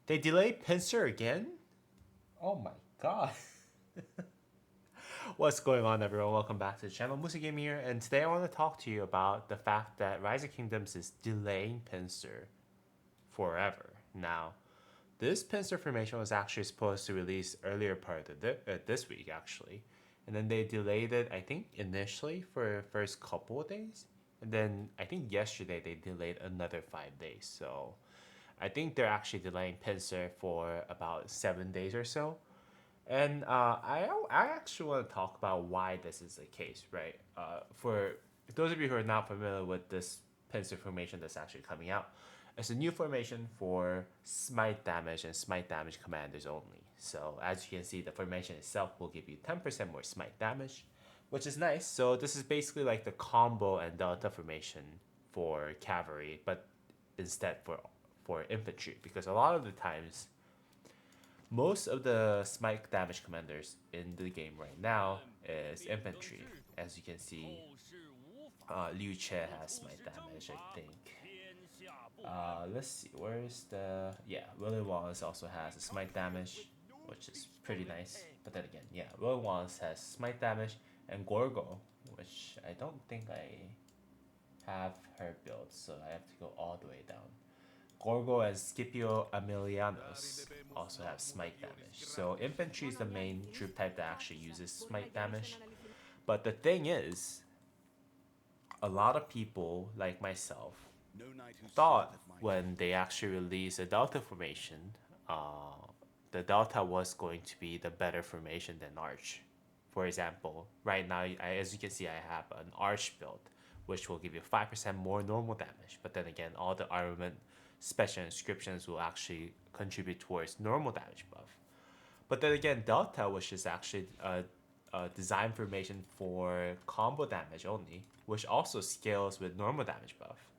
They delayed Pincer again? Oh my god. What's going on, everyone? Welcome back to the channel. Musa Game here, and today I want to talk to you about the fact that Rise of Kingdoms is delaying Pincer forever. Now, this Pincer formation was actually supposed to release earlier part of this week, actually. And then they delayed it, I think, initially for the first couple of days. And then I think yesterday they delayed another 5 days. So I think they're actually delaying Pincer for about 7 days or so. And I actually want to talk about why this is the case, right? For those of you who are not familiar with this Pincer formation that's actually coming out, it's a new formation for smite damage and smite damage commanders only. So as you can see, the formation itself will give you 10% more smite damage, which is nice. So this is basically like the combo and delta formation for cavalry, but instead for infantry, because a lot of the times most of the smite damage commanders in the game right now is infantry. As you can see, Liu Che has smite damage, I think. Let's see, where's the... Yeah, Willie Wallace also has a smite damage, which is pretty nice. But then again, yeah, Willie Wallace has smite damage, and Gorgo, which I don't think I have her build, so I have to go all the way down. Gorgo and Scipio Emilianos also have smite damage. So infantry is the main troop type that actually uses smite damage. But the thing is, a lot of people like myself thought when they actually released a Delta formation, the Delta was going to be the better formation than Arch. For example, right now, as you can see, I have an Arch build, which will give you 5% more normal damage. But then again, all the armament special inscriptions will actually contribute towards normal damage buff. But then again, Delta, which is actually a design formation for combo damage only, which also scales with normal damage buff,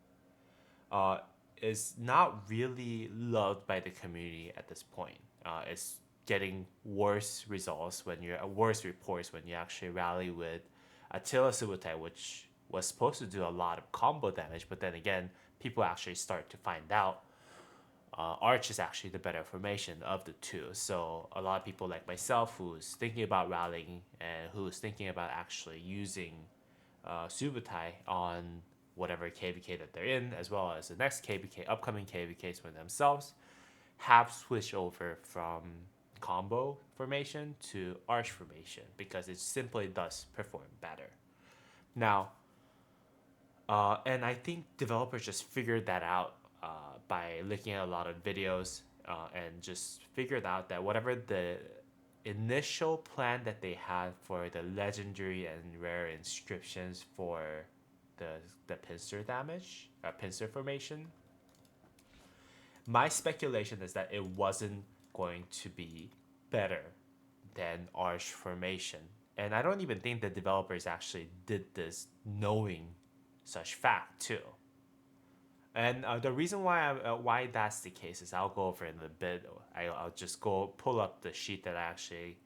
is not really loved by the community at this point. It's getting worse results when you're worse reports when you actually rally with Attila Subutai, which was supposed to do a lot of combo damage, but then again, people actually start to find out Arch is actually the better formation of the two. So a lot of people like myself who's thinking about rallying and who's thinking about actually using Subutai on whatever KVK that they're in, as well as the next KVK, upcoming KVKs for themselves, have switched over from combo formation to Arch formation because it simply does perform better. Now, and I think developers just figured that out by looking at a lot of videos and just figured out that whatever the initial plan that they had for the legendary and rare inscriptions for the pincer damage, pincer formation, my speculation is that it wasn't going to be better than Arch formation. And I don't even think the developers actually did this knowing such fact too. And the reason why that's the case is I'll go over it in a bit. I'll just go pull up the sheet that I actually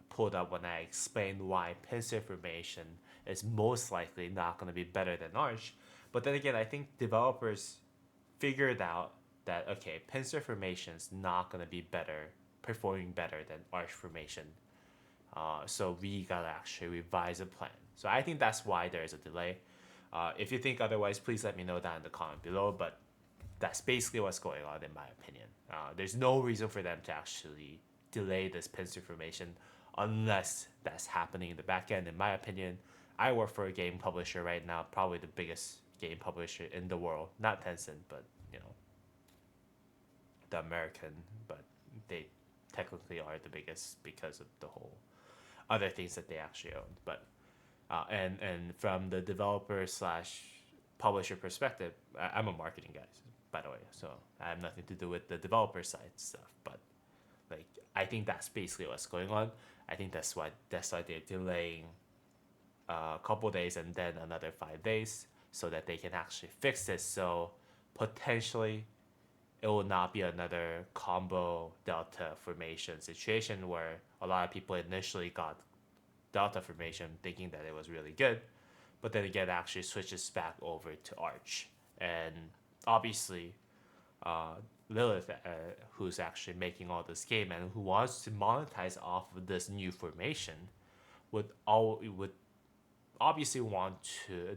pulled up when I explained why pincer formation is most likely not going to be better than Arch. But then again, I think developers figured out that okay, pincer formation is not going to be better, performing better than Arch formation. So we gotta actually revise the plan. So I think that's why there is a delay. If you think otherwise, please let me know down in the comment below. But that's basically what's going on in my opinion. There's no reason for them to actually delay this pincer formation unless that's happening in the back end. In my opinion, I work for a game publisher right now, probably the biggest game publisher in the world. Not Tencent, but you know, the American. But they technically are the biggest because of the whole other things that they actually own. But and from the developer slash publisher perspective, I'm a marketing guy, by the way, so I have nothing to do with the developer side stuff. But like, I think that's basically what's going on. I think that's why they're delaying a couple days and then another 5 days so that they can actually fix this. So potentially it will not be another combo delta formation situation where a lot of people initially got delta formation thinking that it was really good, but then again actually switches back over to Arch. And obviously Lilith, who's actually making all this game and who wants to monetize off of this new formation, would obviously want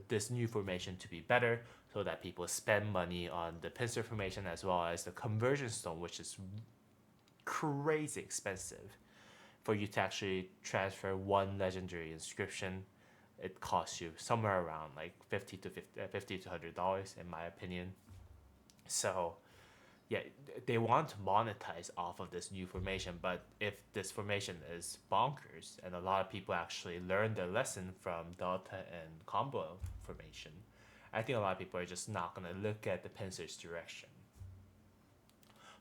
this new formation to be better, so that people spend money on the Pincer formation as well as the conversion stone, which is crazy expensive. For you to actually transfer one legendary inscription, it costs you somewhere around like $50 to $100 in my opinion. So yeah, they want to monetize off of this new formation, but if this formation is bonkers and a lot of people actually learn their lesson from Delta and Combo formation, I think a lot of people are just not going to look at the Pincer's direction.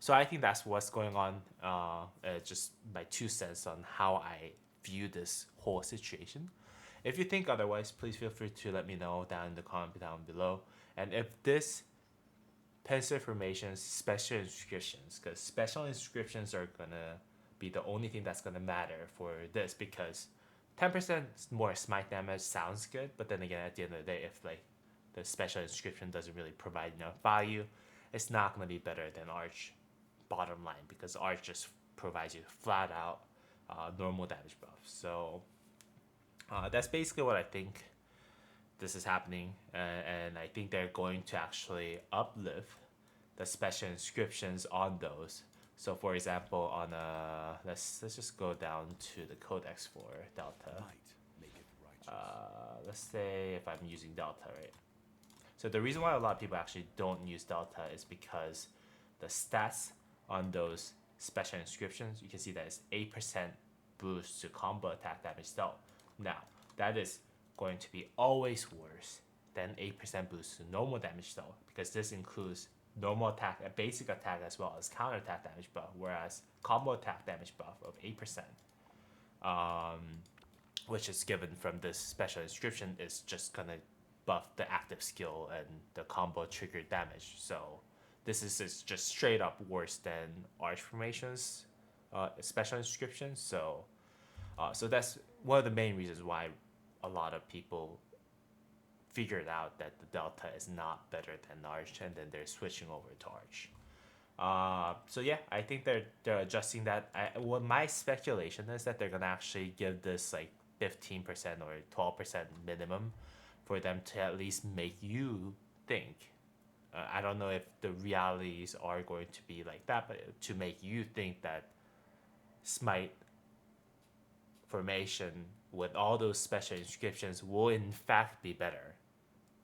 So I think that's what's going on. Just my 2 cents on how I view this whole situation. If you think otherwise, please feel free to let me know down in the comment down below. And if this Pincer formations special inscriptions, because special inscriptions are gonna be the only thing that's gonna matter for this, because 10% more smite damage sounds good, but then again, at the end of the day, if like the special inscription doesn't really provide enough value, it's not gonna be better than Arch bottom line, because Arch just provides you flat out normal damage buff. So that's basically what I think this is happening, and I think they're going to actually uplift the special inscriptions on those. So for example, on let's just go down to the codex for Delta. Let's say if I'm using Delta, right? So the reason why a lot of people actually don't use Delta is because the stats on those special inscriptions, you can see that it's 8% boost to combo attack damage dealt. Now, that is going to be always worse than 8% boost to normal damage dealt, because this includes normal attack, a basic attack, as well as counter attack damage buff, whereas combo attack damage buff of 8%, which is given from this special inscription, is just gonna buff the active skill and the combo triggered damage. So this is just straight up worse than Arch formations special inscriptions. So that's one of the main reasons why a lot of people figured out that the Delta is not better than Arch, and then they're switching over to Arch. So yeah, I think they're adjusting that. What my speculation is that they're gonna actually give this like 15% or 12% minimum for them to at least make you think. I don't know if the realities are going to be like that, but to make you think that Smite formation with all those special inscriptions will in fact be better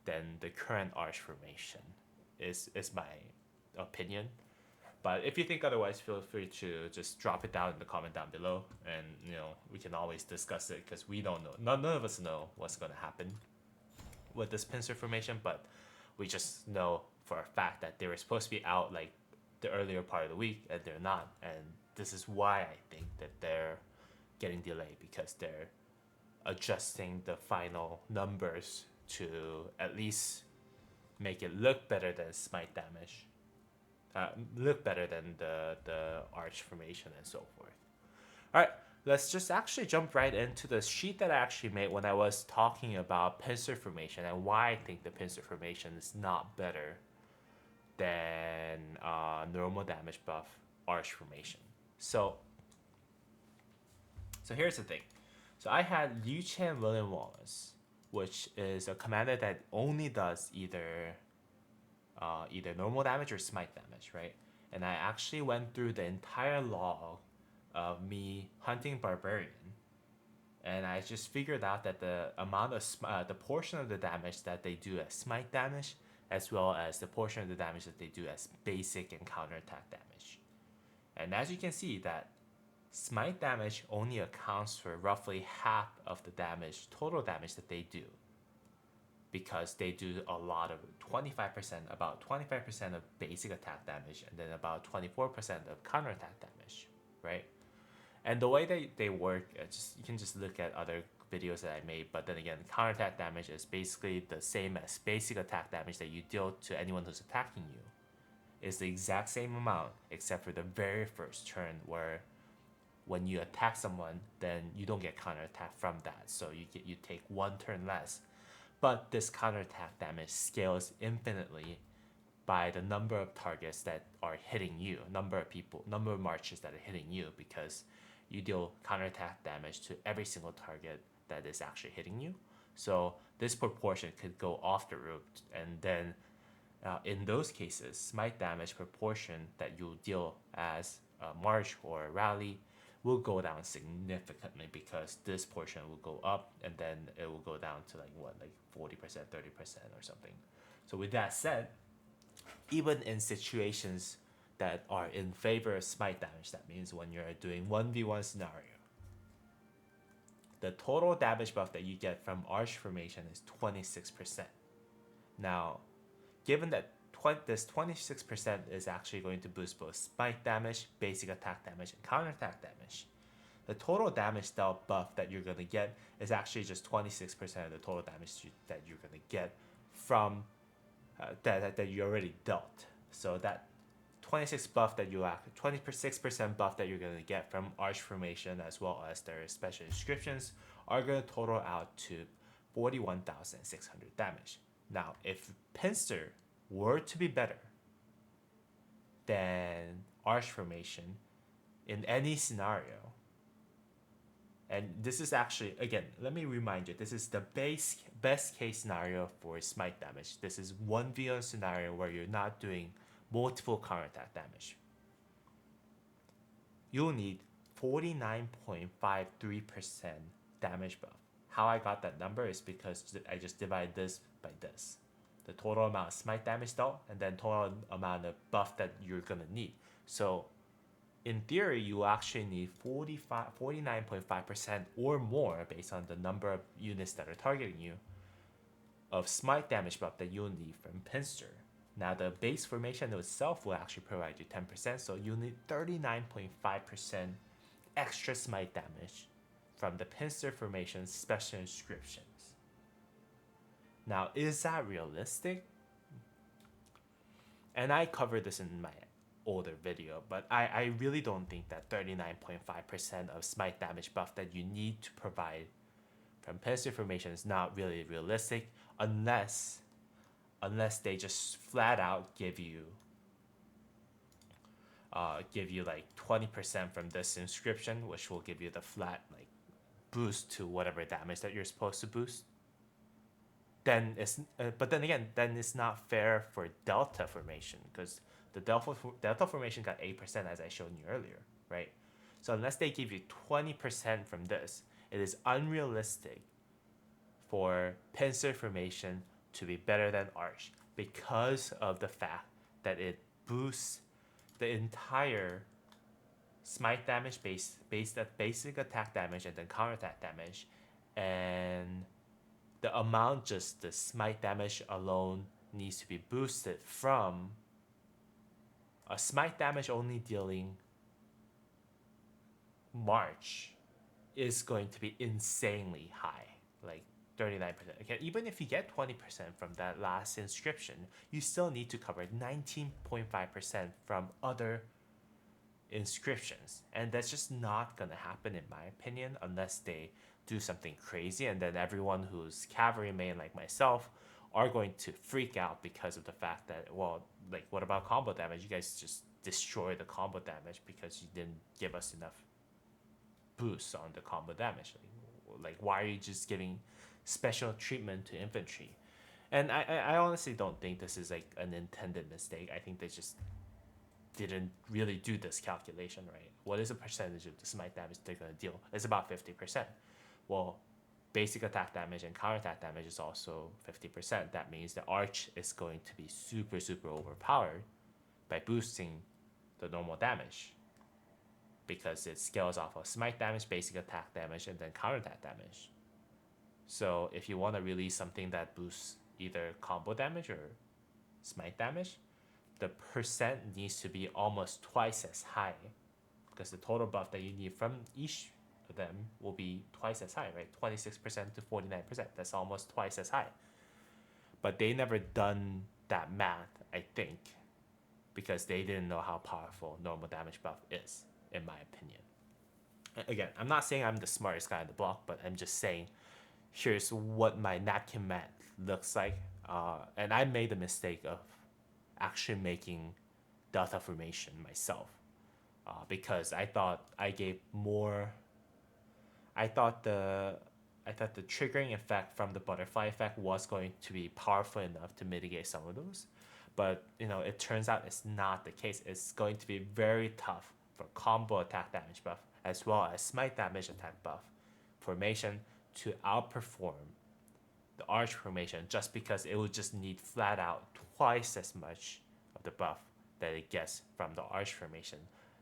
than the current Arch formation is my opinion. But if you think otherwise, feel free to just drop it down in the comment down below, and we can always discuss it, because we don't know. None of us know what's going to happen with this Pincer formation, but we just know for a fact that they were supposed to be out like the earlier part of the week, and they're not. And this is why I think that they're getting delayed, because they're adjusting the final numbers to at least make it look better than smite damage, look better than the Arch formation and so forth. All right, let's just actually jump right into the sheet that I actually made when I was talking about Pincer formation and why I think the Pincer formation is not better than normal damage buff Arch formation. So here's the thing. So I had Liu Chen William Wallace, which is a commander that only does either normal damage or smite damage, right? And I actually went through the entire log of me hunting Barbarian, and I just figured out that the amount of the portion of the damage that they do as smite damage, as well as the portion of the damage that they do as basic and counterattack damage. And as you can see, that smite damage only accounts for roughly half of the damage, total damage that they do, because they do a lot of 25%, about 25% of basic attack damage, and then about 24% of counterattack damage, right? And the way they work, you can just look at other videos that I made, but then again, counterattack damage is basically the same as basic attack damage that you deal to anyone who's attacking you. It's the exact same amount, except for the very first turn, where when you attack someone, then you don't get counterattack from that, so you take one turn less. But this counterattack damage scales infinitely by the number of targets that are hitting you, number of people, number of marches that are hitting you, because you deal counterattack damage to every single target that is actually hitting you. So this proportion could go off the roof, and then in those cases, smite damage proportion that you deal as a march or a rally will go down significantly, because this portion will go up and then it will go down to like 40%, 30% or something. So with that said, even in situations that are in favor of smite damage, that means when you're doing 1v1 scenario, the total damage buff that you get from arch formation is 26%. Now, given that this 26% is actually going to boost both smite damage, basic attack damage, and counterattack damage, the total damage dealt buff that you're going to get is actually just 26% of the total damage that you're going to get from that you already dealt. So that 26% buff that 26% buff that you're going to get from arch formation, as well as their special inscriptions, are going to total out to 41,600 damage. Now, if Pincer were to be better than arch formation in any scenario, and this is actually, again, let me remind you, this is the best case scenario for smite damage. This is 1v1 scenario where you're not doing multiple counterattack damage. You'll need 49.53% damage buff. How I got that number is because I just divide this by this. The total amount of smite damage dealt, and then total amount of buff that you're gonna need. So in theory, you actually need 49.5% or more, based on the number of units that are targeting you, of smite damage buff that you'll need from Pincer. Now, the base formation itself will actually provide you 10%, so you'll need 39.5% extra smite damage from the Pincer formation's special inscriptions. Now, is that realistic? And I covered this in my older video, but I really don't think that 39.5% of smite damage buff that you need to provide from Pincer formation is not really realistic, unless they just flat out give you like 20% from this inscription, which will give you the flat like boost to whatever damage that you're supposed to boost. Then it's but then again, then it's not fair for Delta formation, because the Delta formation got 8%, as I showed you earlier, right? So unless they give you 20% from this, it is unrealistic for Pincer formation to be better than Arch, because of the fact that it boosts the entire smite damage based at basic attack damage and then counterattack damage, and the amount just the smite damage alone needs to be boosted from a smite damage only dealing March is going to be insanely high, like 39%. Okay, even if you get 20% from that last inscription, you still need to cover 19.5% from other inscriptions, and that's just not gonna happen in my opinion, unless they do something crazy, and then everyone who's cavalry main like myself are going to freak out because of the fact that, well, like, what about combo damage? You guys just destroy the combo damage because you didn't give us enough boosts on the combo damage. Like why are you just giving special treatment to infantry? And I honestly don't think this is like an intended mistake. I think they just didn't really do this calculation right. What is the percentage of the smite damage they're going to deal? It's about 50%. Well, basic attack damage and counterattack damage is also 50%. That means the arch is going to be super, super overpowered by boosting the normal damage, because it scales off of smite damage, basic attack damage, and then counterattack damage. So if you want to release something that boosts either combo damage or smite damage, the percent needs to be almost twice as high, because the total buff that you need from each of them will be twice as high, right? 26% to 49%. That's almost twice as high. But they never done that math, I think, because they didn't know how powerful normal damage buff is, in my opinion. Again, I'm not saying I'm the smartest guy on the block, but I'm just saying here's what my napkin math looks like. And I made the mistake of actually making delta formation myself, because I thought I gave more. I thought the I thought the triggering effect from the butterfly effect was going to be powerful enough to mitigate some of those, but it turns out it's not the case. It's going to be very tough for combo attack damage buff as well as smite damage attack buff formation to outperform the arch formation, just because it would just need flat out twice as much of the buff that it gets from the arch formation,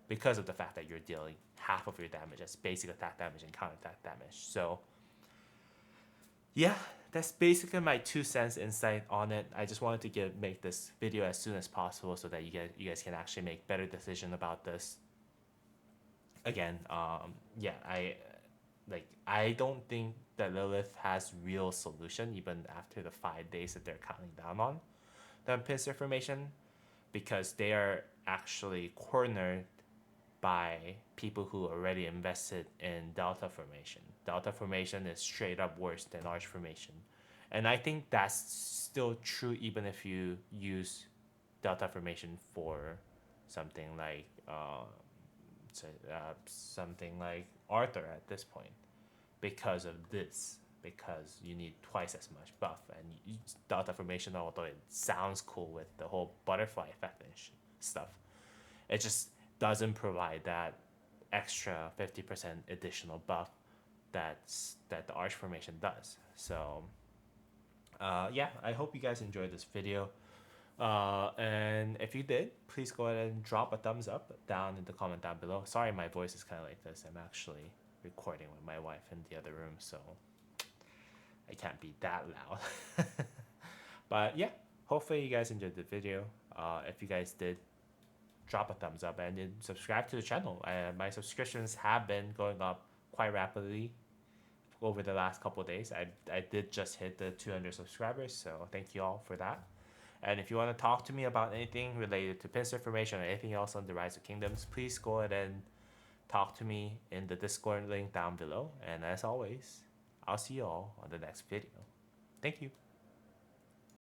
because of the fact that you're dealing half of your damage as basic attack damage and counter attack damage. So yeah, that's basically my 2 cents insight on it. I just wanted to make this video as soon as possible so that you guys can actually make better decision about this. Again, yeah, I don't think that Lilith has real solution even after the 5 days that they're counting down on the Pincer formation, because they are actually cornered by people who already invested in delta formation. Delta formation is straight up worse than arch formation, and I think that's still true even if you use delta formation for something like something like Arthur at this point, because of this, because you need twice as much buff, and delta formation, although it sounds cool with the whole butterfly effect and stuff, it just doesn't provide that extra 50% additional buff that the arch formation does. So yeah, I hope you guys enjoyed this video. And if you did, please go ahead and drop a thumbs up down in the comment down below. Sorry, my voice is kind of like this. I'm actually recording with my wife in the other room, so I can't be that loud. But yeah, hopefully you guys enjoyed the video. If you guys did, drop a thumbs up and then subscribe to the channel. My subscriptions have been going up quite rapidly over the last couple of days. I did just hit the 200 subscribers, so thank you all for that. And if you want to talk to me about anything related to Pincer formation or anything else on the Rise of Kingdoms, please go ahead and talk to me in the Discord link down below. And as always, I'll see you all on the next video. Thank you.